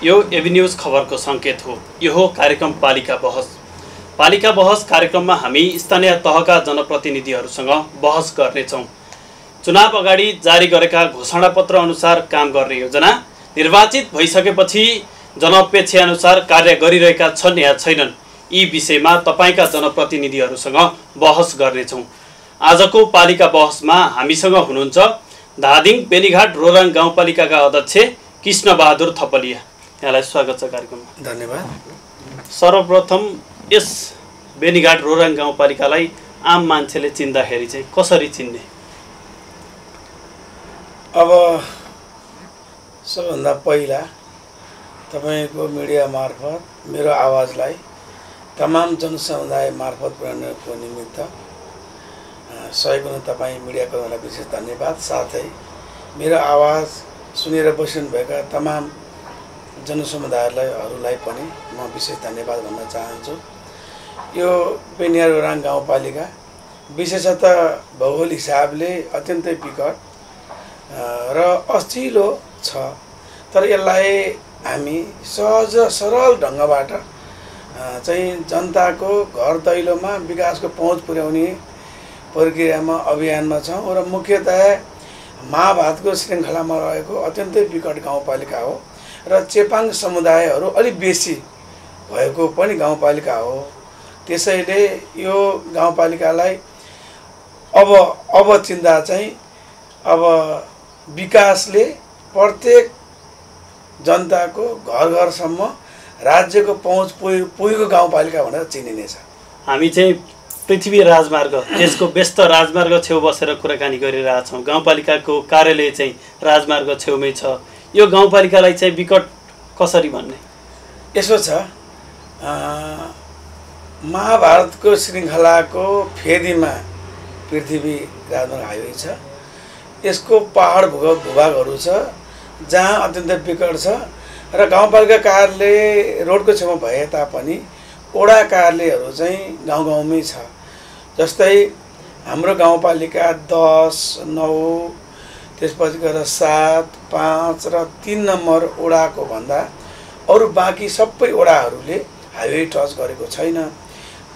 यो AB news खबरको सङ्केत हो। यो हो कार्यक्रम पालिका बहस। पालिका बहस कार्यक्रममा हामी स्थानीय तहका जनप्रतिनिधिहरूसँग बहस गर्नेछौँ। चुनाव अगाडि जारी गरेका घोषणापत्र अनुसार काम गर्ने योजना निर्वाचित भइसकेपछि जनअपेक्षा अनुसार कार्य गरिरहेका छन् या छैनन्, यी विषयमा तपाईका जनप्रतिनिधिहरूसँग बहस गर्नेछौँ। आजको पालिका बहसमा हामीसँग हुनुहुन्छ धादिङ बेनीघाट रोराङ गाउँपालिकाका अध्यक्ष कृष्णबहादुर थपलिया। यहाँलाई स्वागत छ कार्यक्रममा। धन्यवाद। सर्वप्रथम यस बेनीघाट रोराङ गाउँपालिकालाई आम मान्छेले चिन्दाखेरि चाहिँ कसरी चिन्ने? अब सबभन्दा पहिला तपाईको मिडिया मार्फत मेरो आवाजलाई तमाम जनसमुदाय मार्फत पुर्याउनको निमित्त सहयोग गर्नु तपाईँ मिडियाकर्मीलाई विशेष धन्यवाद। साथै मेरो आवाज सुनेर बस्नुभएका तमाम जनसमुदायहरूलाई पनि म विशेष धन्यवाद भन्न चाहन्छु। यो बेनीघाट रोराङ गाउँपालिका विशेषतः भौगोलिक हिसाबले अत्यन्तै विकट र अचिलो छ, तर यसलाई हामी सहज सरल ढङ्गबाट चाहिँ जनताको घर दैलोमा विकासको पहुँच पुर्याउने प्रक्रियामा अभियानमा छौँ र मुख्यतया महाभारतको श्रृङ्खलामा रहेको अत्यन्तै विकट गाउँपालिका हो र चेपाङ समुदायहरू अलिक बेसी भएको पनि गाउँपालिका हो। त्यसैले यो गाउँपालिकालाई अब चिन्ता चाहिँ अब विकासले प्रत्येक जनताको घर घरसम्म राज्यको पहुँच पुगेको गाउँपालिका भनेर चिनिनेछ। हामी चाहिँ पृथ्वी राजमार्ग, देशको व्यस्त राजमार्ग छेउ बसेर कुराकानी गरिरहेछौँ। गाउँपालिकाको कार्यालय चाहिँ राजमार्ग छेउमै छ। यो गाउँपालिकालाई चाहिँ विकट कसरी भन्ने? यसो छ, महाभारतको श्रृङ्खलाको फेदीमा पृथ्वी राजमार्ग हाइवे छ। यसको पहाड भूभागहरू छ जहाँ अत्यन्तै विकट छ र गाउँपालिका कार्यालय रोडको छेउमा भए तापनि वडा कार्यालयहरू चाहिँ गाउँ गाउँमै छ। जस्तै हाम्रो गाउँपालिका 10, 9, त्यसपछि गएर 7, 5 र 3 नम्बर वडाको भन्दा अरू बाँकी सबै वडाहरूले हाइवे टच गरेको छैन।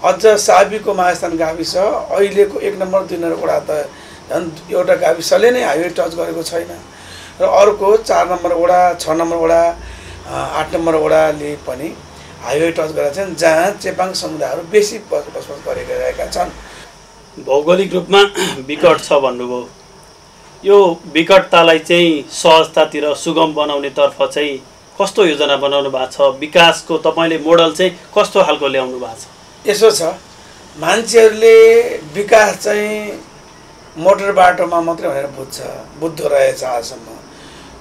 अझ साबीको महास्थान गाविस अहिलेको 1 नम्बर 2 नम्बर वडा त झन् एउटा गाविसले नै हाइवे टच गरेको छैन र अर्को 4 नम्बर वडा, 6 नम्बर वडा, 8 नम्बर वडाले पनि हाइवे टच गरेका छन् जहाँ चेपाङ समुदायहरू बेसी बसोबास गरिरहेका छन्। भौगोलिक रूपमा विकट छ भन्नुभयो। यो विकटतालाई चाहिँ सहजतातिर सुगम बनाउनेतर्फ चाहिँ कस्तो योजना बनाउनु भएको छ? विकासको तपाईँले मोडल चाहिँ कस्तो खालको ल्याउनु भएको छ? यसो छ, मान्छेहरूले विकास चाहिँ मोटर बाटोमा मात्रै भनेर बुझ्दो रहेछ आजसम्म।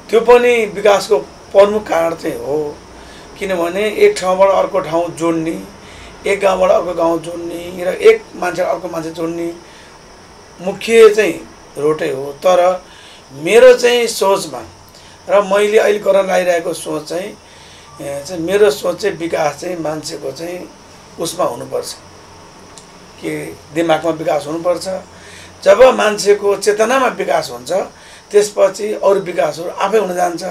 त्यो पनि विकासको प्रमुख कारण चाहिँ हो, किनभने एक ठाउँबाट अर्को ठाउँ जोड्ने, एक गाउँबाट अर्को गाउँ जोड्ने र एक मान्छे अर्को मान्छे जोड्ने मुख्य चाहिँ रोटै हो। तर मेरो चाहिँ सोचमा र मैले अहिले गर्न लागिरहेको सोच चाहिँ मेरो सोच चाहिँ विकास चाहिँ मान्छेको चाहिँ उसमा हुनुपर्छ कि दिमागमा विकास हुनुपर्छ। जब मान्छेको चेतनामा विकास हुन्छ त्यसपछि अरू विकासहरू आफै हुन जान्छ।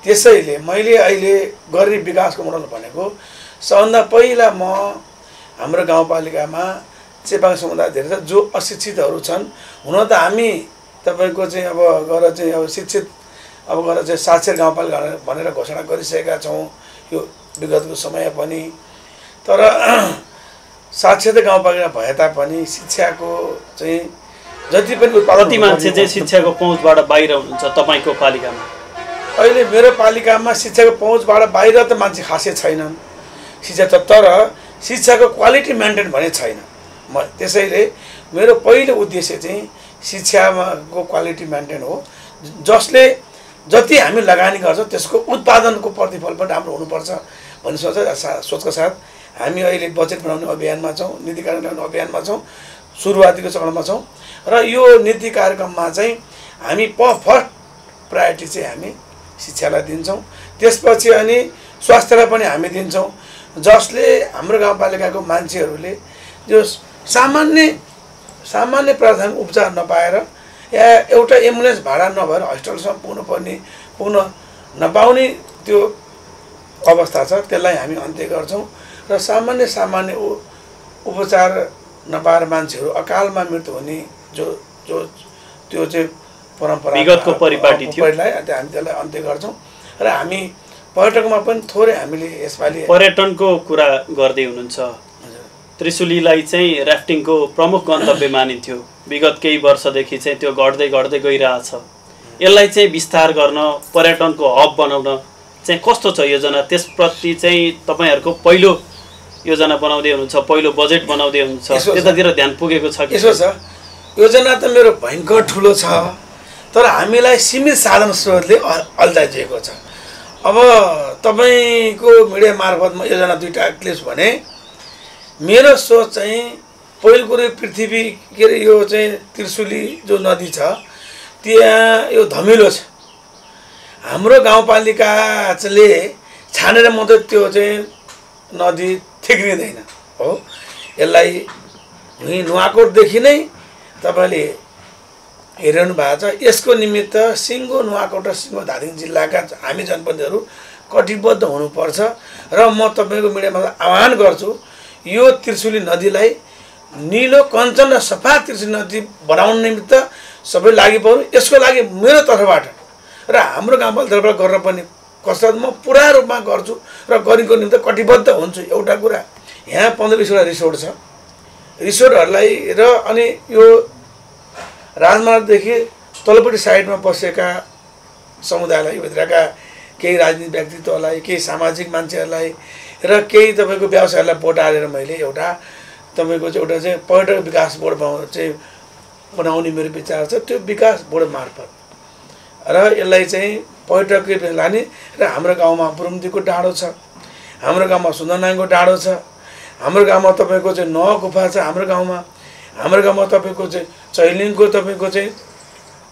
त्यसैले मैले अहिले गर्ने विकासको मोडल भनेको सबभन्दा पहिला म हाम्रो गाउँपालिकामा चेपाङ समुदाय धेरै छ जो अशिक्षितहरू छन्। हुन त हामी तपाईँको चाहिँ अब गएर चाहिँ अब शिक्षित अब गएर चाहिँ साक्षर गाउँपालिका भनेर घोषणा गरिसकेका छौँ यो विगतको समय पनि। तर साक्षरता गाउँपालिका भए तापनि शिक्षाको चाहिँ जति पनि कति मान्छे चाहिँ शिक्षाको पहुँचबाट बाहिर हुनुहुन्छ तपाईँको पालिकामा? अहिले मेरो पालिकामा शिक्षाको पहुँचबाट बाहिर त मान्छे खासै छैनन् शिक्षा त, तर शिक्षाको क्वालिटी मेन्टेन भने छैन। त्यसैले मेरो पहिलो उद्देश्य चाहिँ शिक्षाको क्वालिटी मेन्टेन हो, जसले जति हामी लगानी गर्छौँ त्यसको उत्पादनको प्रतिफल पनि राम्रो हुनुपर्छ भन्ने सोचका साथ हामी अहिले बजेट बनाउने अभियानमा छौँ, नीति कार्यक्रम बनाउने अभियानमा छौँ, सुरुवातीको चरणमा छौँ र यो नीति कार्यक्रममा चाहिँ हामी फर्स्ट प्रायोरिटी चाहिँ हामी शिक्षालाई दिन्छौँ। त्यसपछि अनि स्वास्थ्यलाई पनि हामी दिन्छौँ, जसले हाम्रो गाउँपालिकाको मान्छेहरूले जो सामान्य प्राथमिक उपचार नपाएर या एउटा एम्बुलेन्स भाडा नभएर हस्पिटलसम्म पुग्नु नपाउने त्यो अवस्था छ त्यसलाई हामी अन्त्य गर्छौँ र सामान्य उपचार नपाएर मान्छेहरू अकालमा मृत्यु हुने जो जो त्यो चाहिँ परम्परा विगतको परिपाटी थियो हामी त्यसलाई अन्त्य गर्छौँ र हामी पर्यटकमा पनि थोरै हामीले यसपालि पर्यटनको कुरा गर्दै हुनुहुन्छ। त्रिशुलीलाई चाहिँ ऱ्याफ्टिङको प्रमुख गन्तव्य मानिन्थ्यो, विगत केही वर्षदेखि चाहिँ त्यो घट्दै गइरहेछ। यसलाई चाहिँ विस्तार गर्न, पर्यटनको हब बनाउन चाहिँ कस्तो छ योजना? त्यसप्रति चाहिँ तपाईँहरूको पहिलो योजना बनाउँदै हुनुहुन्छ, पहिलो बजेट बनाउँदै हुनुहुन्छ, त्यतातिर ध्यान पुगेको छ कि? यसो छ, योजना त मेरो भयङ्कर ठुलो छ, तर हामीलाई सीमित साधन स्रोतले अल्झाइदिएको छ। अब तपाईँको मिडिया मार्फत म योजना दुईवटा क्लिप्स भने, मेरो सोच चाहिँ पहिलो कुरो पृथ्वी के अरे यो चाहिँ त्रिशुली जो नदी छ त्यहाँ यो धमिलो छ। हाम्रो गाउँपालिकाले छानेर मात्रै त्यो चाहिँ नदी थिक्रिँदैन हो। यसलाई यहीँ नुवाकोटदेखि नै तपाईँले हेरिरहनु भएको छ। यसको निमित्त सिङ्गो नुवाकोट र सिङ्गो धादिङ जिल्लाका हामी जनप्रतिनिधिहरू कटिबद्ध हुनुपर्छ र म तपाईँको मिडियामा आह्वान गर्छु, यो त्रिशुली नदीलाई निलो कञ्चन र सफा त्रिशुली नदी बनाउन निमित्त सबै लागि पर्नु। यसको लागि मेरो तर्फबाट र हाम्रो गाउँपालिकाबाट गर्न पर्ने कसरत म पुरा रूपमा गर्छु र गरेको निमित्त कटिबद्ध हुन्छु। एउटा कुरा, यहाँ 15-20वटा रिसोर्ट छ, रिसोर्टहरूलाई र अनि यो राजमार्गदेखि तल्लोपट्टि साइडमा बसेका समुदायलाई, भित्रका केही राजनीतिक व्यक्तित्वलाई, केही सामाजिक मान्छेहरूलाई र केही तपाईँको व्यवसायहरूलाई भोट हालेर मैले एउटा तपाईँको चाहिँ एउटा चाहिँ पर्यटक विकास बोर्ड बनाउने मेरो विचार छ। त्यो विकास बोर्ड मार्फत र यसलाई चाहिँ पर्यटकले लाने र हाम्रो गाउँमा बुरुमदीको डाँडो छ, हाम्रो गाउँमा सुन्दरनाङको डाँडो छ, हाम्रो गाउँमा तपाईँको चाहिँ नौ गुफा छ, हाम्रो गाउँमा तपाईँको चाहिँ चैलिङको तपाईँको चाहिँ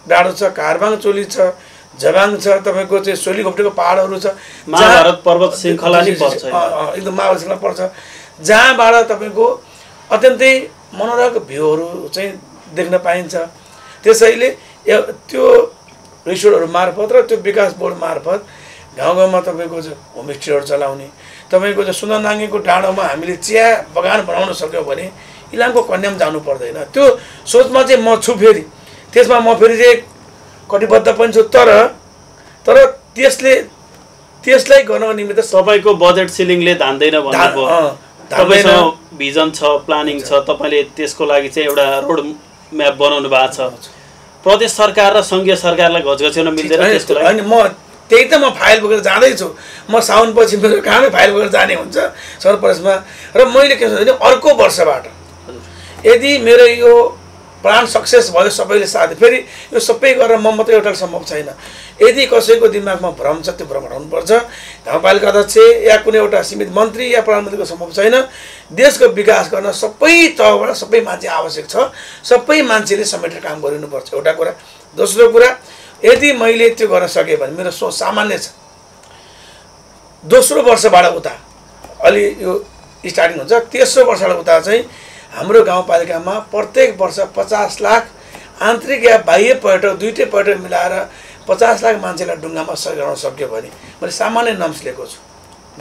डाँडो छ, कारबाङ चोली छ, जबाङ छ, तपाईँको चाहिँ सोलीघोप्टेको पहाडहरू छ, महाभारत पर्वत श्रृङ्खला नि पर्छ, एकदम महाभारत श्रृङ्खला पर्छ, जहाँबाट तपाईँको अत्यन्तै मनोरक भ्यूहरू चाहिँ देख्न पाइन्छ। त्यसैले त्यो रिसोर्टहरू मार्फत र त्यो विकास बोर्ड मार्फत गाउँमा तपाईँको चाहिँ होमस्टेहरू चलाउने, तपाईँको चाहिँ सुन्दरनाङ्गेको डाँडोमा हामीले चिया बगान बनाउन सक्यौँ भने इलामको कन्यामा जानु पर्दैन। त्यो सोचमा चाहिँ म छु। फेरि त्यसमा म फेरि चाहिँ कटिबद्ध पनि छु, तर त्यसलाई गर्नको निमित्त तपाईँको बजेट सिलिङले धान्दैन भन्नुभयो। तपाईँसँग भिजन छ, प्लानिङ छ, तपाईँले त्यसको लागि चाहिँ एउटा रोड म्याप बनाउनु भएको छ। प्रदेश सरकार र सङ्घीय सरकारलाई घचघच्याउन मिल्दैन त्यसको लागि? अनि म त्यही त म फाइल बोकेर जाँदैछु। म साउनपछि मेरो कामै फाइल बोकेर जाने हुन्छ सरपरसमा। र मैले के भन्छ भने अर्को वर्षबाट यदि मेरो यो प्लान सक्सेस भयो, सबैले साथ, फेरि यो सबै गरेर म मात्रै एउटा सम्भव छैन। यदि कसैको दिमागमा भ्रम छ त्यो भ्रम हटाउनुपर्छ। गाउँपालिका अध्यक्ष या कुनै एउटा सीमित मन्त्री या प्रधानमन्त्रीको सम्भव छैन। देशको विकास गर्न सबै तहबाट सबै मान्छे आवश्यक छ, सबै मान्छेले समेटेर काम गरिनुपर्छ, एउटा कुरा। दोस्रो कुरा, यदि मैले त्यो गर्न सकेँ भने मेरो सोच सामान्य छ, दोस्रो वर्षबाट उता अलि यो स्टार्टिङ हुन्छ, तेस्रो वर्षबाट उता चाहिँ हाम्रो गाउँपालिकामा प्रत्येक वर्ष 50 लाख आन्तरिक या बाह्य पर्यटक दुईटै पर्यटक मिलाएर 50 लाख मान्छेलाई डुङ्गामा सहयोग गर्न सक्यो भने, मैले सामान्य नम्स लिएको छु,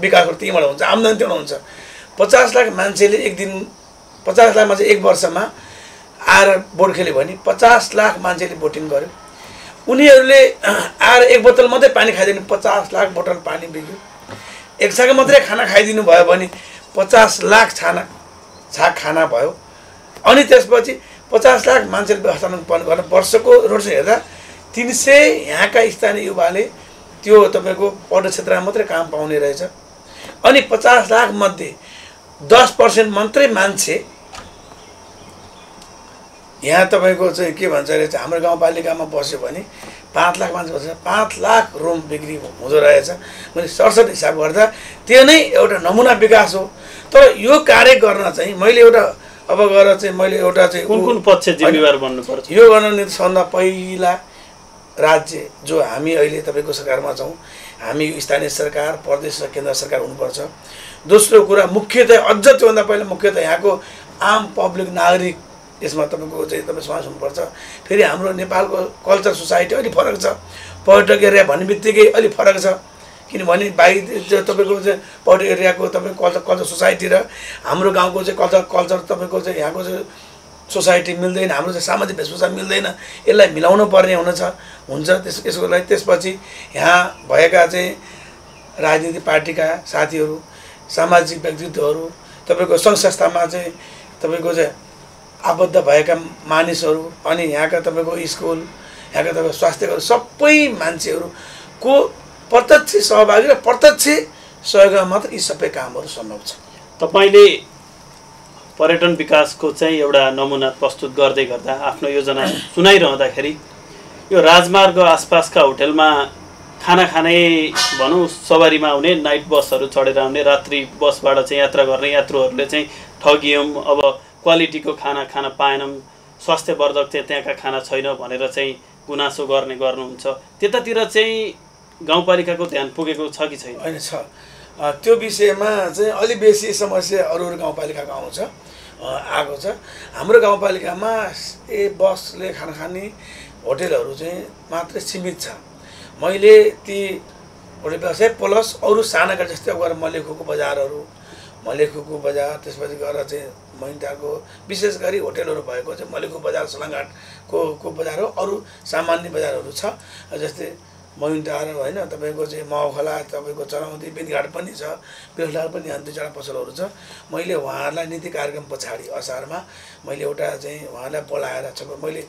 विकासहरू त्यहीँबाट हुन्छ, आम्दानी त्यहीँबाट हुन्छ। 50 लाख मान्छेले एक दिन, 50 लाख मान्छे एक वर्षमा आएर बोट खेल्यो भने 50 लाख मान्छेले बोटिङ गर्यो। उनीहरूले आएर एक बोतल मात्रै पानी खाइदिनु, 50 लाख बोतल पानी बिग्यो। एक छाक मात्रै खाना खाइदिनु भयो भने 50 लाख छाक खाना भयो। अनि त्यसपछि 50 लाख मान्छेले व्यवस्थापन गर्न वर्षको रोड शो हेर्दा 300 यहाँका स्थानीय युवाले त्यो तपाईँको पर्यटन क्षेत्रमा मात्रै काम पाउने रहेछ। अनि 50 लाख मध्ये 10% मात्रै मान्छे यहाँ तपाईँको चाहिँ के भन्छ अरे हाम्रो गाउँपालिकामा बस्यो भने 5 लाख मान्छे बस्छ, 5 लाख रुम बिक्री हुँदो रहेछ। मैले सरसट हिसाब गर्दा त्यो नै एउटा नमुना विकास हो। तर यो कार्य गर्न चाहिँ मैले एउटा अब गएर चाहिँ मैले एउटा चाहिँ कुन पक्ष जिम्मेवार बन्नुपर्छ यो गर्न सबभन्दा पहिला राज्य जो हामी अहिले तपाईँको सरकारमा छौँ, हामी स्थानीय सरकार, प्रदेश र केन्द्र सरकार हुनुपर्छ। दोस्रो कुरा मुख्यतया अझ त्योभन्दा पहिला मुख्यतया यहाँको आम पब्लिक नागरिक यसमा तपाईँको चाहिँ तपाईँ समावेश हुनुपर्छ। फेरि हाम्रो नेपालको कल्चर सोसाइटी अलिक फरक छ, पर्यटक एरिया भन्ने बित्तिकै अलिक फरक छ। किनभने बाहिर तपाईँको चाहिँ पहाडी एरियाको तपाईँको कल्चर सोसाइटी र हाम्रो गाउँको चाहिँ कल्चर तपाईँको चाहिँ यहाँको चाहिँ सोसाइटी मिल्दैन, हाम्रो चाहिँ सामाजिक वेशभूषा मिल्दैन, यसलाई मिलाउनु पर्ने हुन्छ। यसको लागि त्यसपछि यहाँ भएका चाहिँ राजनीतिक पार्टीका साथीहरू, सामाजिक व्यक्तित्वहरू, तपाईँको सङ्घ संस्थामा चाहिँ तपाईँको चाहिँ आबद्ध भएका मानिसहरू, अनि यहाँका तपाईँको स्कुल, यहाँका तपाईँको स्वास्थ्यकर्मी, सबै मान्छेहरूको प्रत्यक्ष सहभागी र प्रत्यक्ष सहयोगमा मात्र यी सबै कामहरू सम्भव छ। तपाईँले पर्यटन विकासको चाहिँ एउटा नमुना प्रस्तुत गर्दै गर्दा आफ्नो योजना सुनाइरहँदाखेरि यो राजमार्ग आसपासका होटेलमा खाना खाने भनौँ, सवारीमा आउने, नाइट बसहरू चढेर आउने, रात्रि बसबाट चाहिँ यात्रा गर्ने यात्रुहरूले चाहिँ ठगियौँ, अब क्वालिटीको खाना खान पाएनौँ, स्वास्थ्यवर्धक चाहिँ त्यहाँका खाना छैन भनेर चाहिँ गुनासो गर्नुहुन्छ। त्यतातिर चाहिँ गाउँपालिकाको ध्यान पुगेको छ कि छैन? होइन, छ। त्यो विषयमा चाहिँ अलि बेसी समस्या अरू गाउँपालिकाको आएको छ। हाम्रो गाउँपालिकामा बसले खाना खाने होटेलहरू चाहिँ मात्रै सीमित छ। मैले ती होटेल व्यवसाय प्लस अरू साना गरी जस्तै अब गएर मलेखुको बजार, त्यसपछि गएर चाहिँ मैनटारको विशेष गरी होटेलहरू भएको चाहिँ मलेखु बजार, सलाङघाटको बजार हो। अरू सामान्य बजारहरू छ जस्तै मैनटार होइन, तपाईँको चाहिँ महखोला, तपाईँको चरौँदी, बेनीघाट पनि छ, बेलडार पनि यहाँ 2-4 पसलहरू छ। मैले उहाँहरूलाई नीति कार्यक्रम पछाडि असारमा मैले एउटा चाहिँ उहाँलाई बोलाएर मैले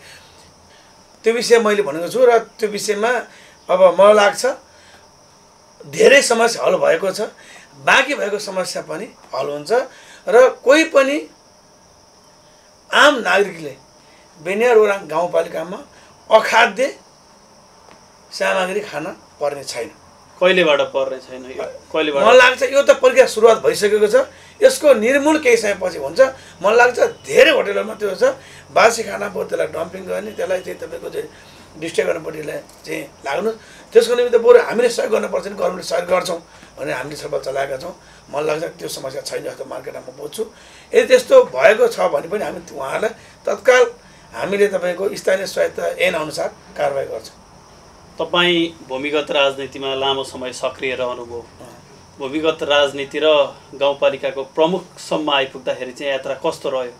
त्यो विषय मैले भनेको छु र त्यो विषयमा अब मलाई लाग्छ धेरै समस्या हल भएको छ, बाँकी भएको समस्या पनि हल हुन्छ र कोही पनि आम नागरिकले बेनियार गाउँपालिकामा अखाद्य सामग्री खान पर्ने छैन। कहिलेबाट पर्ने छैन? कहिलेबाट? मलाई लाग्छ यो त प्रक्रिया सुरुवात भइसकेको छ। यसको निर्मूल केही समयपछि हुन्छ। मलाई लाग्छ धेरै होटेलहरूमा त्यो छ, बासी खाना भयो त्यसलाई डम्पिङ गर्ने, त्यसलाई चाहिँ तपाईँको चाहिँ डिस्ट्रिक्ट गर्नुपर्नेलाई चाहिँ लाग्नु। त्यसको निमित्त बरु हामीले सहयोग गर्नुपर्छ नि, गभर्मेन्टले सहयोग गर्छौँ भनेर हामीले छलफल चलाएका छौँ। मलाई लाग्छ त्यो समस्या छैन जस्तो मार्केटमा म बुझ्छु। यदि त्यस्तो भएको छ भने पनि हामी उहाँहरूलाई तत्काल हामीले तपाईँको स्थानीय स्वायत्त ऐन अनुसार कारबाही गर्छौँ। तपाईँ भूमिगत राजनीतिमा लामो समय सक्रिय रहनुभयो। भूमिगत राजनीति र गाउँपालिकाको प्रमुखसम्म आइपुग्दाखेरि चाहिँ यात्रा कस्तो रह्यो?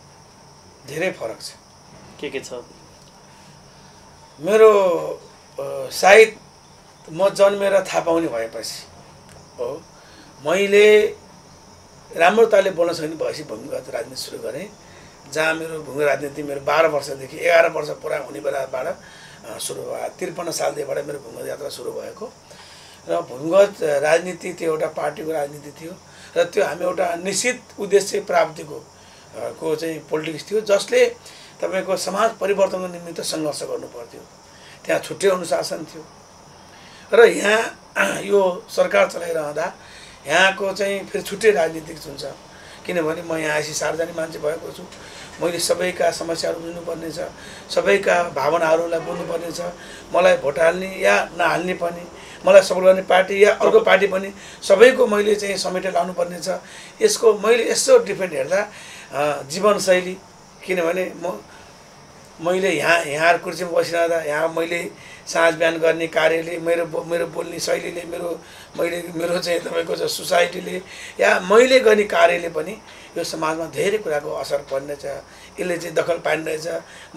धेरै फरक छ। के छ? मेरो सायद म जन्मेर थाहा पाउने भएपछि हो, मैले राम्रो तालले बोल्न सक्ने भएपछि भूमिगत राजनीति सुरु गरेँ। जहाँ मेरो भूमिगत राजनीति मेरो 12 वर्षदेखि 11 वर्ष पुरा हुने बेलाबाट सुरु भयो। 53 सालदेखिबाट मेरो भूमिगत यात्रा सुरु भएको र भूमिगत राजनीति त्यो एउटा पार्टीको राजनीति थियो र त्यो हामी एउटा निश्चित उद्देश्य प्राप्तिको चाहिँ पोलिटिक्स थियो, जसले तपाईँको समाज परिवर्तनको निमित्त सङ्घर्ष गर्नु पर्थ्यो। त्यहाँ छुट्टै अनुशासन थियो र यहाँ यो सरकार चलाइरहँदा यहाँको चाहिँ फेरि छुट्टै राजनीतिक हुन्छ। किनभने म यहाँ आएपछि सार्वजनिक मान्छे भएको छु, मैले सबैका समस्याहरू बुझ्नुपर्ने छ, सबैका भावनाहरूलाई बुझ्नुपर्ने छ। मलाई भोट हाल्ने या नहाल्ने पनि, मलाई सपोर्ट गर्ने पार्टी या अर्को पार्टी पनि सबैको मैले चाहिँ समेटेर लानुपर्ने छ। यसको मैले यसो डिफ्रेन्ट हेर्दा जीवनशैली, किनभने मैले यहाँ कुर्सीमा बसिरहँदा यहाँ मैले साँझ बिहान गर्ने कार्यले, मेरो बोल्ने शैलीले, मेरो चाहिँ तपाईँको चाहिँ सोसाइटीले या मैले गर्ने कार्यले पनि यो समाजमा धेरै कुराको असर पर्नेछ। यसले चाहिँ दखल पाइरहेछ।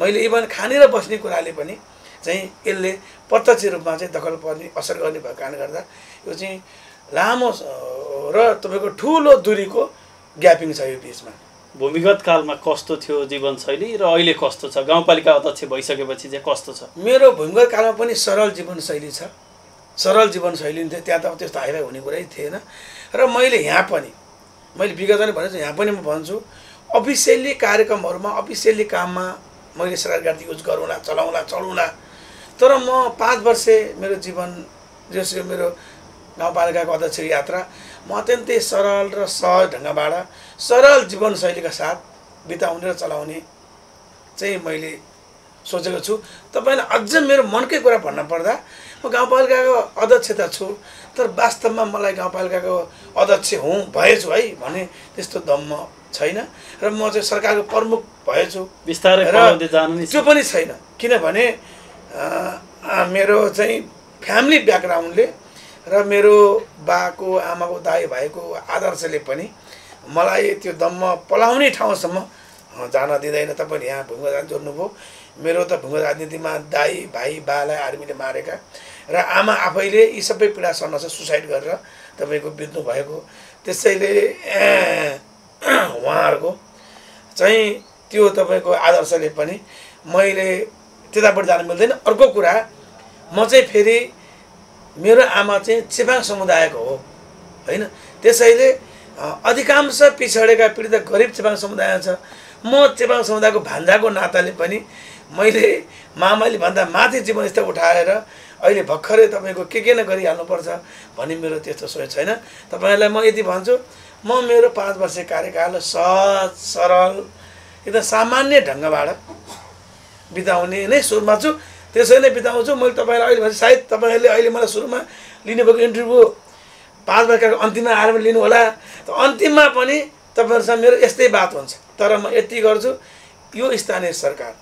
मैले इभन खाने र बस्ने कुराले पनि चाहिँ यसले प्रत्यक्ष रूपमा चाहिँ दखल पर्ने, असर गर्ने भएको कारणले गर्दा यो चाहिँ लामो र तपाईँको ठुलो दूरीको ग्यापिङ छ यो बिचमा। भूमिगत कालमा कस्तो थियो जीवनशैली र अहिले कस्तो छ? गाउँपालिका अध्यक्ष भइसकेपछि चाहिँ कस्तो छ? मेरो भूमिगत कालमा पनि सरल जीवनशैली छ। सरल जीवनशैली थियो, त्यहाँ त त्यस्तो हाइफाई हुने कुरै थिएन। र मैले यहाँ पनि मैले विगतमा पनि भनेको छु, यहाँ पनि म भन्छु, अफिसियली कार्यक्रमहरूमा अफिसियली काममा मैले सरकारी गाडी युज गरौँला, चढौँला। तर म 5 वर्ष मेरो जीवन जसको मेरो गाउँपालिकाको अध्यक्ष यात्रा म अत्यन्तै सरल र सहज ढङ्गबाट सरल जीवनशैलीका साथ बिताउने र चलाउने चाहिँ मैले सोचेको छु। तपाईँलाई अझ मेरो मनकै कुरा भन्न पर्दा म गाउँपालिकाको अध्यक्ष त छु, तर वास्तवमा मलाई गाउँपालिकाको अध्यक्ष भएछु है भने त्यस्तो दम्म छैन र म चाहिँ सरकारको प्रमुख भएछु बिस्तारै बनाउँदै जानु नि त्यो पनि छैन। किनभने मेरो चाहिँ फ्यामिली ब्याकग्राउन्डले र मेरो बाको आमाको दाइ भाइको आदर्शले पनि मलाई त्यो दम्म पलाउने ठाउँसम्म जान दिँदैन। तपाईले यहाँ भूमिका राजनीति जोड्नुभयो। मेरो त भूमिका राजनीतिमा दाइ भाइ बालाई आर्मीले मारेका र आमा आफैले यी सबै पीडा सर्न छ सुसाइड गरेर तपाईँको बित्नु भएको। त्यसैले उहाँहरूको चाहिँ त्यो तपाईँको आदर्शले पनि मैले त्यतापट्टि जान मिल्दैन। अर्को कुरा म चाहिँ फेरि मेरो आमा चाहिँ चेपाङ समुदायको हो होइन। त्यसैले अधिकांश पिछडेका पीडित गरिब चेपाङ समुदाय छ। म चेपाङ समुदायको भान्जाको नाताले पनि मैले मामाले भन्दा माथि जीवनस्तर उठाएर अहिले भर्खरै तपाईँको के न गरिहाल्नुपर्छ भन्ने मेरो त्यस्तो सोच छैन। तपाईँहरूलाई म यति भन्छु, म मेरो 5 वर्ष कार्यकाल सहज सरल एकदम सामान्य ढङ्गबाट बिताउने नै सोचमा छु। त्यसै नै बिताउँछु। मैले तपाईँलाई अहिले भने सायद तपाईँहरूले अहिले मलाई सुरुमा लिनुभएको इन्टरभ्यू 5 वर्षको अन्तिममा आएर पनि लिनु होला। त अन्तिममा पनि तपाईँहरूसँग मेरो यस्तै बात हुन्छ। तर म यति गर्छु, यो स्थानीय सरकार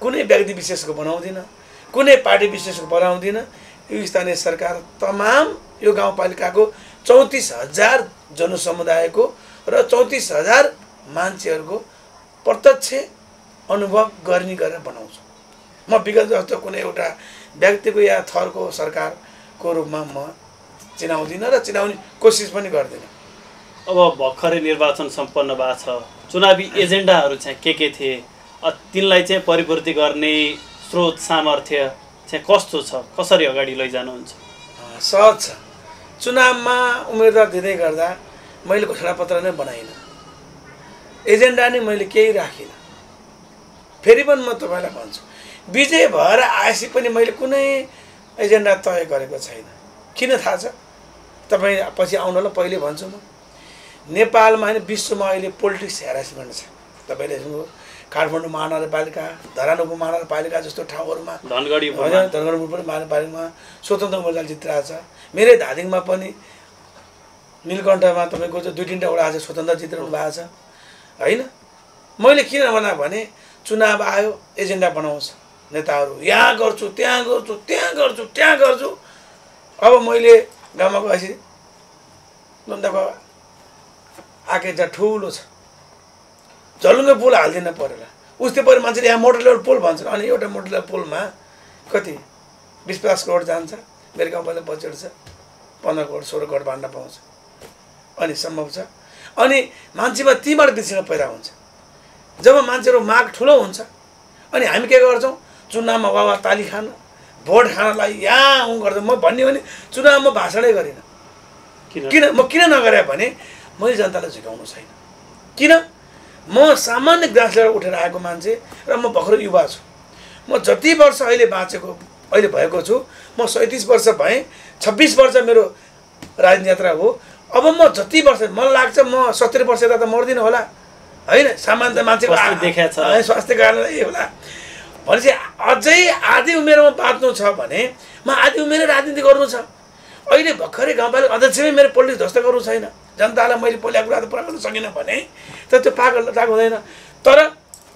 कुनै व्यक्ति विशेषको बनाउँदिनँ, कुनै पार्टी विशेषको बनाउँदिनँ। यो स्थानीय सरकार तमाम यो गाउँपालिकाको 34,000 जनसमुदायको र 34,000 मान्छेहरूको प्रत्यक्ष अनुभव गर्ने गरेर बनाउँछु। म विगत जस्तो कुनै एउटा व्यक्तिको या थरको सरकारको रूपमा म चिनाउँदिनँ र चिनाउने कोसिस पनि गर्दिनँ। अब भर्खरै निर्वाचन सम्पन्न भएको छ, चुनावी एजेन्डाहरू चाहिँ के थिए, तिनलाई चाहिँ परिपूर्ति गर्ने स्रोत सामर्थ्य चाहिँ कस्तो छ, कसरी अगाडि लैजानुहुन्छ? सहज छ। चुनावमा उम्मेदवार दिँदै गर्दा मैले घोषणापत्र नै बनाइनँ, एजेन्डा नै मैले केही राखिनँ। फेरि पनि म तपाईँलाई भन्छु, विजय भएर आएपछि पनि मैले कुनै एजेन्डा तय गरेको छैन। किन थाहा छ? तपाईँ पछि आउनु होला, पहिले भन्छु म। नेपालमा होइन विश्वमा अहिले पोलिटिक्स हेरासमेन्ट छ। तपाईँले काठमाडौँ महानगरपालिका, धरान उपमहानगरपालिका जस्तो ठाउँहरूमा, धनगढी महानगरपालिकामा स्वतन्त्र उम्मेदवार जितिरहेको छ। मेरै धादिङमा पनि नीलकण्ठमा तपाईँको चाहिँ 2-3टा वडा चाहिँ स्वतन्त्र जितिरहनु भएको छ होइन। मैले किन भन्दा भने चुनाव आयो, एजेन्डा बनाउँछ नेताहरू, यहाँ गर्छु त्यहाँ गर्छु त्यहाँ गर्छु त्यहाँ गर्छु। अब मैले गाउँमा गएपछि नन्दको आके जहाँ ठुलो छ झलुङ्गे पुल हालिदिन परेर उस्तै पऱ्यो। मान्छेले यहाँ मोटर लेभल पुल भन्छन्, अनि एउटा मोटर लेभल पुलमा कति 20-50 करोड जान्छ। मेरो गाउँपालिका बजेट छ 15 करोड 16 करोड भान्डा पाउँछ, अनि सम्भव छ। अनि मान्छेमा तीबाट बिर्सिन पैदा हुन्छ। जब मान्छेहरू माग ठुलो हुन्छ अनि हामी के गर्छौँ, चुनावमा वावा ताली खान, भोट खानलाई यहाँ गर्छौँ। म भन्ने भने चुनावमा भाषणै गरिनँ। किन नगरे भने मैले जनतालाई झुकाउनु छैन। किन? म सामान्य ग्रासबाट उठेर आएको मान्छे र म भर्खर युवा छु। म जति वर्ष अहिले बाँचेको अहिले भएको छु, म 37 वर्ष भएँ, 26 वर्ष मेरो राजनीति यात्रा हो। अब म जति वर्ष मलाई लाग्छ म 70 वर्ष यता त मर्दिनँ होला होइन। सामान्य मान्छेको स्वास्थ्य कारणले यही होला भनेपछि अझै आधी उमेरमा बाँच्नु छ भने म आधी उमेरै राजनीति गर्नु छ। अहिले भर्खरै गाउँपालिका अध्यक्षमै मेरो पोलिटिक्स ध्वस्त गर्नु छैन। जनतालाई मैले बोलेको कुरा त पुरा गर्न सकिनँ भने त त्यो पागल लाग्नु हुँदैन। तर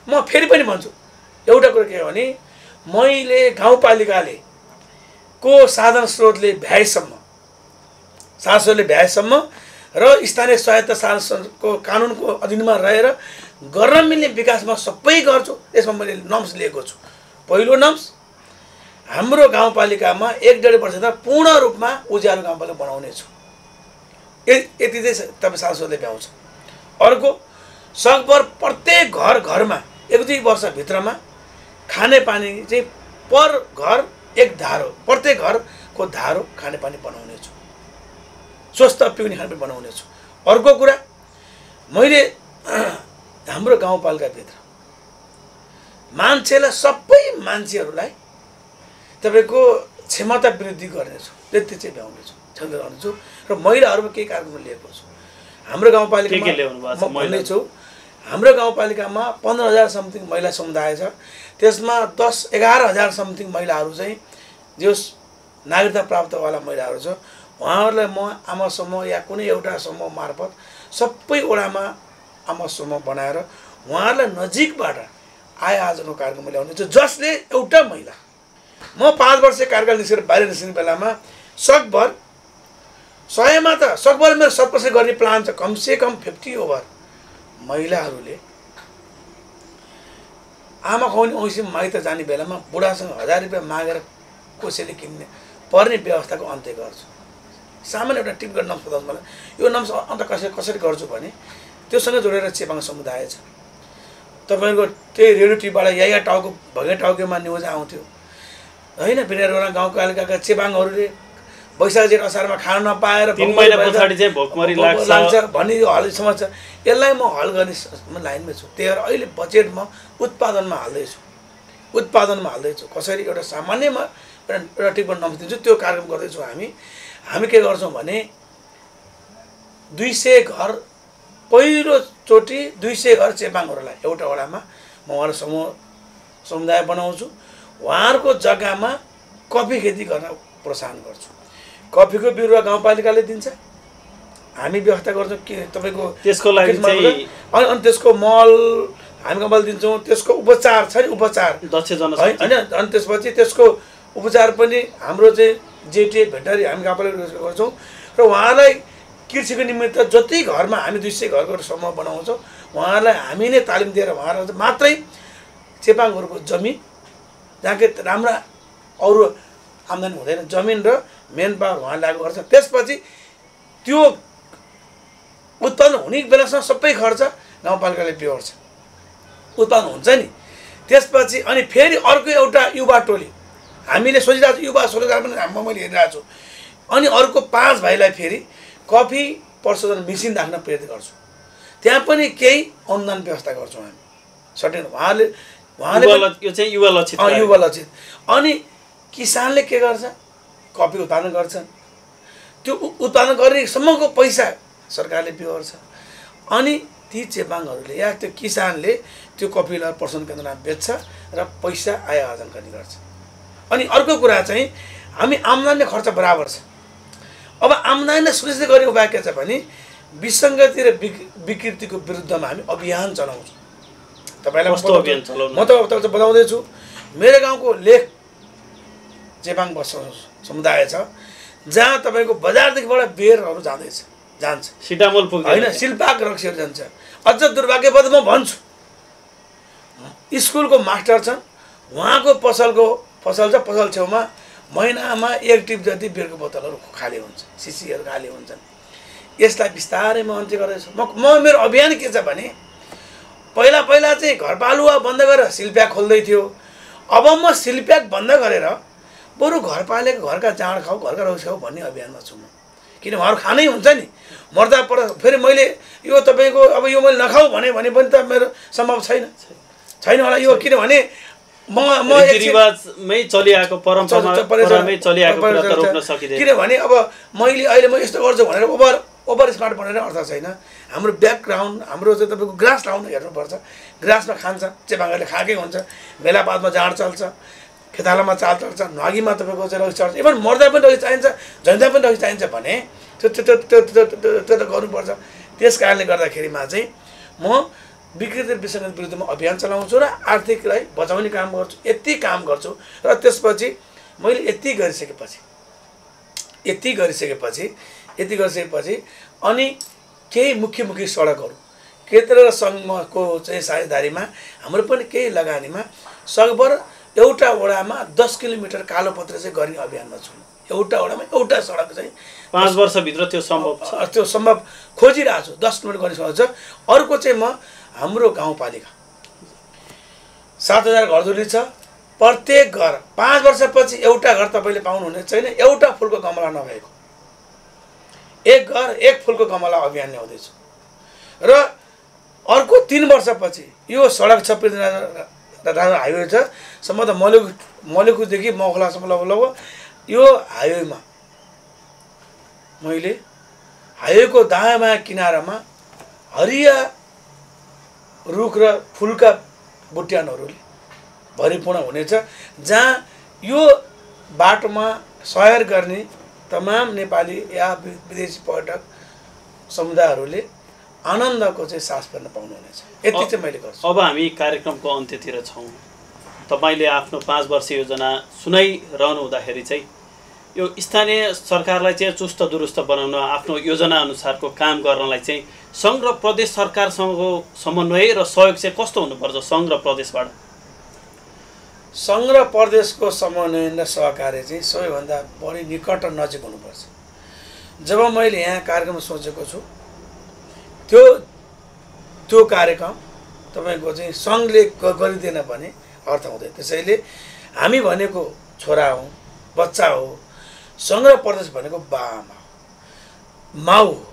म फेरि पनि भन्छु, एउटा कुरो के हो भने मैले गाउँपालिकाले को साधन स्रोतले भ्याएसम्म र स्थानीय स्वायत्त शासनको कानुनको अधीनमा रहेर गर्न मिल्ने विकासमा सबै गर्छु। यसमा मैले नम्स लिएको छु। पहिलो नम्स, हाम्रो गाउँपालिकामा 1-1.5 वर्षमा पूर्ण रूपमा उज्यालो गाउँपालिका बनाउने छु। यति चाहिँ तपाईँ सांसदले भ्याउँछ। अर्को, सकभर प्रत्येक घरमा 1-2 वर्षभित्रमा खानेपानी चाहिँ पर घर एक धारो, प्रत्येक घरको धारो खानेपानी बनाउने छु, स्वस्थ पिउने खानेपानी बनाउने छु। अर्को कुरा, मैले हाम्रो गाउँपालिकाभित्र मान्छेलाई सबै मान्छेहरूलाई तपाईँको क्षमता वृद्धि गर्नेछु, त्यति चाहिँ भ्याउनेछु, क्षमता गर्नेछु। र महिलाहरूमा केही कार्यक्रम लिएको छु। हाम्रो गाउँपालिकामा म भन्नेछु, हाम्रो गाउँपालिकामा 15,000 समथिङ महिला समुदाय छ। त्यसमा 10-11 हजार समथिङ महिलाहरू चाहिँ जो नागरिकता प्राप्तवाला महिलाहरू छ, उहाँहरूलाई म आमा समूह या कुनै एउटा समूह मार्फत सबै वडामा आमा समूह बनाएर उहाँहरूलाई नजिकबाट आय आर्जनको कार्यक्रम ल्याउने छु। जसले एउटा महिला, म 5 वर्ष कार्यकाल निस्केर बाहिर निस्किने बेलामा सकभर 100मा त सकभर मेरो 70% गर्ने प्लान छ। कमसेकम 50 ओभर महिलाहरूले आमा खुवाउने औँसी माइत जाने बेलामा बुढासँग 1000 रुपियाँ मागेर कसैले किन्ने पर्ने व्यवस्थाको अन्त्य गर्छु। सामान्य एउटा टिप गर्न नम्स बताउँछु मलाई। यो नम्स अन्त कसरी गर्छु भने त्योसँग जोडेर चेपाङ समुदाय छ। तपाईँको त्यही रेडियो टिपबाट या टाउको भगे टाउकेमा न्युज आउँथ्यो होइन, बिरारोना गाउँपालिकाका चेपाङहरूले वैशाख जेठ असारमा खान नपाएर 3 महिना पछाडि चाहिँ भोकमरी लाग्छ भन्ने यो हलसम्म छ। यसलाई म हल गर्ने लाइनमै छु। त्यही भएर अहिले बजेट म उत्पादनमा हाल्दैछु। कसरी एउटा सामान्यमा एउटा टिप्पणी नम्स दिन्छु, त्यो कार्यक्रम गर्दैछौँ हामी के गर्छौँ भने 200 घर पहिलोचोटि 200 घर चेपाङहरूलाई एउटा वडामा म उहाँहरू समुदाय बनाउँछु। उहाँहरूको जग्गामा कफी खेती गर्न प्रोत्साहन गर्छु। कफीको बिरुवा गाउँपालिकाले दिन्छ, हामी व्यवस्था गर्छौँ कि तपाईँको त्यसको लागि चाहिँ अनि त्यसको मल हामी गाउँपालिका दिन्छौँ। त्यसको उपचार छ नि, उपचार दक्ष जनशक्ति होइन। अनि त्यसपछि त्यसको उपचार पनि हाम्रो चाहिँ जेटिए भेटनरी हामी गाउँपालिका गर्छौँ र उहाँलाई कृषिको निमित्त जति घरमा हामी 200 घरको समूह बनाउँछौँ उहाँहरूलाई हामी नै तालिम दिएर उहाँहरू मात्रै चेपाङहरूको जमिन जहाँ कि राम्रा अरू आम्दानी हुँदैन, जमिन र मेन पावर उहाँ लागू गर्छ। त्यसपछि त्यो उत्पादन हुने बेलासम्म सबै खर्च गाउँपालिकाले बेहोर्छ, उत्पादन हुन्छ नि। त्यसपछि अनि फेरि अर्को एउटा युवा टोली हामीले सोचिरहेको छु, युवा स्वरोजगार पनि मैले हेरिरहेको छु। अनि अर्को 5 भाइलाई फेरि कफी प्रशोधन मेसिन राख्न प्रेरित गर्छु। त्यहाँ पनि केही अनुदान व्यवस्था गर्छौँ हामी सर्टेन। उहाँले यो चाहिँ युवा लक्षित। अनि किसानले के गर्छ, कफी उत्पादन गर्छन्, त्यो उत्पादन गर्नेसम्मको पैसा सरकारले बेहोर्छ। अनि ती चेपाङहरूले या त्यो किसानले त्यो कफीलाई प्रशोधन केन्द्रमा बेच्छ र पैसा आय आर्जन गर्ने गर्छ। अनि अर्को कुरा चाहिँ हामी आम्दानी खर्च बराबर छ। अब आम्दानीलाई सुनिश्चित गर्ने उपाय के छ भने विसङ्गति र विकृतिको विरुद्धमा हामी अभियान चलाउँछौँ। तपाईँलाई म त बताउँदैछु। मेरो गाउँको लेख चेपाङ समुदाय छ जहाँ तपाईँको बजारदेखिबाट बेरहरू जान्छ सिटामोल पुग्दैन होइन, शिल्पाक रक्सीहरू जान्छ। अझ दुर्भाग्यवश म भन्छु, स्कुलको मास्टर छन्, उहाँको पसल छ, पसल छेउमा महिनामा 1 टिप जति बेरको बोतलहरू खाली हुन्छ, सिसीहरू खाली हुन्छन्। यसलाई बिस्तारै म अन्त्य गर्दैछु। म मेरो अभियान के छ भने पहिला चाहिँ घरपालुवा बन्द गरेर सिलप्याक खोल्दै थियो। अब म सिलप्याक बन्द गरेर बरु घरपालेको घरका जाँड खाऊ, घरका रौस खाऊ भन्ने अभियानमा छु म। किन उहाँहरू खानै हुन्छ नि, मर्दा पर फेरि मैले यो तपाईँको अब यो मैले नखाऊ भने पनि त मेरो सम्भव छैन होला यो। किनभने म रीतिरिवाजमै चलिआएको परम्परामै चलिआएको कुरा त रोक्न सकिँदैन। किनभने अब अहिले म यस्तो गर्छु भनेर ओभर स्मार्ट बनेर अर्थ छैन। हाम्रो ब्याकग्राउन्ड हाम्रो चाहिँ तपाईँको ग्रास ग्राउन्ड हेर्नुपर्छ। ग्रासमा खान्छ, चेपाङहरूले खाएकै हुन्छ, मेलापातमा जाँड चल्छ, खेतालामा चाल चल्छ, न्वागीमा तपाईँको चाहिँ रक्सी चल्छ, इभन मर्दा पनि रक्सी चाहिन्छ, झन्डा पनि रक्सी चाहिन्छ भने त्यो त गर्नुपर्छ। त्यस कारणले गर्दाखेरिमा चाहिँ म विकृति विसङ्गति विरुद्धमा अभियान चलाउँछु र आर्थिकलाई बचाउने काम गर्छु। यति काम गर्छु र त्यसपछि मैले यति गरिसकेपछि अनि केही मुख्य सडकहरू केन्द्र र सङ्घको चाहिँ साझेदारीमा हाम्रो पनि केही लगानीमा सकभर एउटा वडामा 10 किलोमिटर कालोपत्र चाहिँ गर्ने अभियानमा छु। एउटा वडामा एउटा सडक चाहिँ 5 वर्षभित्र त्यो सम्भव खोजिरहेको छु। 10 किलोमिटर गर्ने सडक छ। अर्को चाहिँ म हाम्रो गाउँपालिका 7000 घरधुरी छ। प्रत्येक घर 5 वर्षपछि एउटा घर तपाईँले पाउनुहुने छैन एउटा फुलको गमला नभएको। 1 घर 1 फुलको गमला अभियान ल्याउँदैछु र अर्को 3 वर्षपछि यो सडक छ, पृथ्वीनारायण हाइवे छ सम्म त मलेकुदेखि मखलासम्म लगभग यो हाइवेमा मैले हाइवेको दायाँ बायाँ किनारामा हरिया रुख र फुलका बुट्यानहरूले भरिपूर्ण हुनेछ, जहाँ यो बाटोमा सयर गर्ने तमाम नेपाली या विदेशी पर्यटक समुदायहरूले आनन्दको चाहिँ सास फेर्न पाउनुहुनेछ। यति चाहिँ मैले गर्छु। अब हामी कार्यक्रमको अन्त्यतिर छौँ। तपाईँले आफ्नो 5 वर्ष योजना सुनाइरहनु हुँदाखेरि चाहिँ यो स्थानीय सरकारलाई चाहिँ चुस्त दुरुस्त बनाउन आफ्नो योजना अनुसारको काम गर्नलाई चाहिँ सङ्घ र प्रदेश सरकारसँगको समन्वय र सहयोग चाहिँ कस्तो हुनुपर्छ सङ्घ र प्रदेशबाट? सङ्घ र प्रदेशको समन्वय र सहकार्य चाहिँ सबैभन्दा बढी निकट र नजिक हुनुपर्छ। जब मैले यहाँ कार्यक्रम सोचेको छु त्यो कार्यक्रम तपाईँको चाहिँ सङ्घले गरिदिएन भने अर्थ हुँदैन। त्यसैले हामी भनेको छोरा हौँ, बच्चा हो। सङ्घ र प्रदेश भनेको बाआमा माउ हो।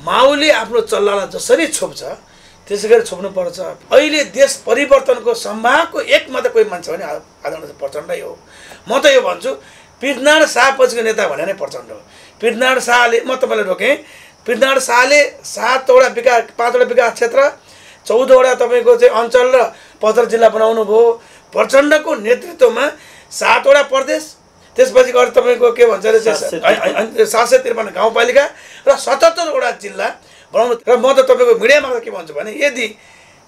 माउले आफ्नो चल्लालाई जसरी छोप्छ त्यसै गरी छोप्नुपर्छ। अहिले देश परिवर्तनको सम्भावको एकमात्र कोही मान्छे भने आदरणीय प्रचण्डै हो। म त यो भन्छु पृथ्वीनारायण शाहपछिको नेता भने नै प्रचण्ड हो। पृथ्वीनारायण शाहले, म तपाईँलाई रोकेँ, पृथ्वीनारायण शाहले 7वटा विकास, 5वटा विकास क्षेत्र, 14वटा तपाईँको चाहिँ अञ्चल र 15 जिल्ला बनाउनु भयो। प्रचण्डको नेतृत्वमा 7वटा प्रदेश, त्यसपछि गएर तपाईँको के भन्छ अरे 753 गाउँपालिका र 77वटा जिल्ला बनाउनु। र म त तपाईँको मिडियामा के भन्छु भने यदि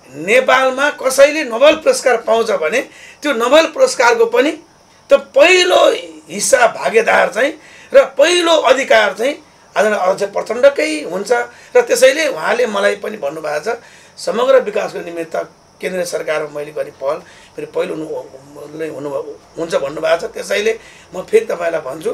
नेपालमा कसैले नोबेल पुरस्कार पाउँछ भने त्यो नोबेल पुरस्कारको पनि त पहिलो हिस्सा भागीदार चाहिँ र पहिलो अधिकार चाहिँ आदरणीय अध्यक्ष प्रचण्डकै हुन्छ। र त्यसैले उहाँले मलाई पनि भन्नुभएको छ समग्र विकासको निमित्त केन्द्रीय सरकारमा मैले गर्ने पहल फेरि पहिलो हुन्छ भन्नुभएको छ। त्यसैले म फेरि तपाईँलाई भन्छु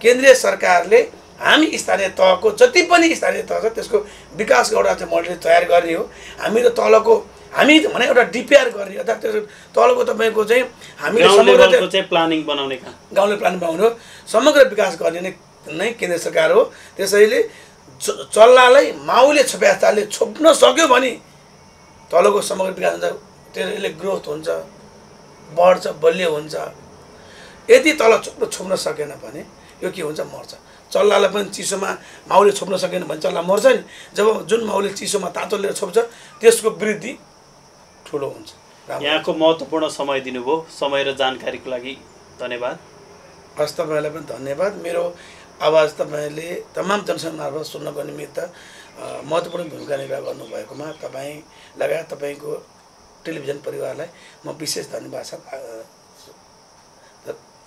केन्द्रीय सरकारले हामी स्थानीय तहको जति पनि स्थानीय तह छ त्यसको विकासको एउटा चाहिँ मोडेल तयार गर्ने हो। हामी त तलको हामी भने एउटा डिपिआर गर्ने अर्थात् त्यो तलको तपाईँको चाहिँ हामीले समग्र चाहिँ प्लानिङ बनाउने काम, गाउँले प्लानिङ बनाउने हो, समग्र विकास गर्ने नै केन्द्र सरकार हो। त्यसैले चल्लालाई माउले छोप्यास्ताले छोप्न सक्यो भने तलको समग्र विकास हुन्छ, त्यसले ग्रोथ हुन्छ, बढ्छ, बलियो हुन्छ। यदि तल छोप्न सकेन भने यो के हुन्छ, मर्छ। चल्लालाई पनि चिसोमा माउले छोप्न सकेन भने चल्ला मर्छ नि। जब जुन माउले चिसोमा तातो लिएर छोप्छ त्यसको वृद्धि ठुलो हुन्छ। यहाँको महत्त्वपूर्ण समय दिनुभयो, समय र जानकारीको लागि धन्यवाद। हस्, तपाईँलाई पनि धन्यवाद। मेरो आवाज तपाईँले तमाम जनसमाजमा सुन्नको निमित्त महत्त्वपूर्ण भूमिका निर्वाह गर्नुभएकोमा तपाईँ लगायत तपाईँको टेलिभिजन परिवारलाई म विशेष धन्यवाद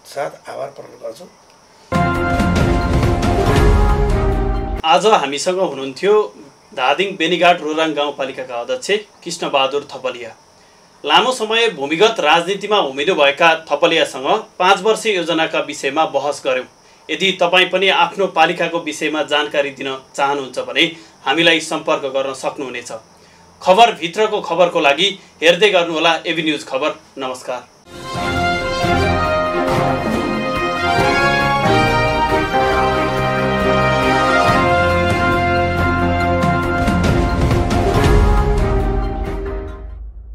साथ आभार प्रकट गर्छु। आज हामीसँग हुनुहुन्थ्यो धादिङ बेनीघाट रोराङ गाउँपालिकाका अध्यक्ष कृष्णबहादुर थपलिया। लामो समय भूमिगत राजनीतिमा उमिनुभएका थपलियासँग 5 वर्षीय योजनाका विषयमा बहस गऱ्यौँ। यदि तपाईँ पनि आफ्नो पालिकाको विषयमा जानकारी दिन चाहनुहुन्छ भने हामीलाई सम्पर्क गर्न सक्नुहुनेछ। खबर भित्रको खबरको लागि हेर्दै गर्नुहोला एबी न्युज खबर। नमस्कार।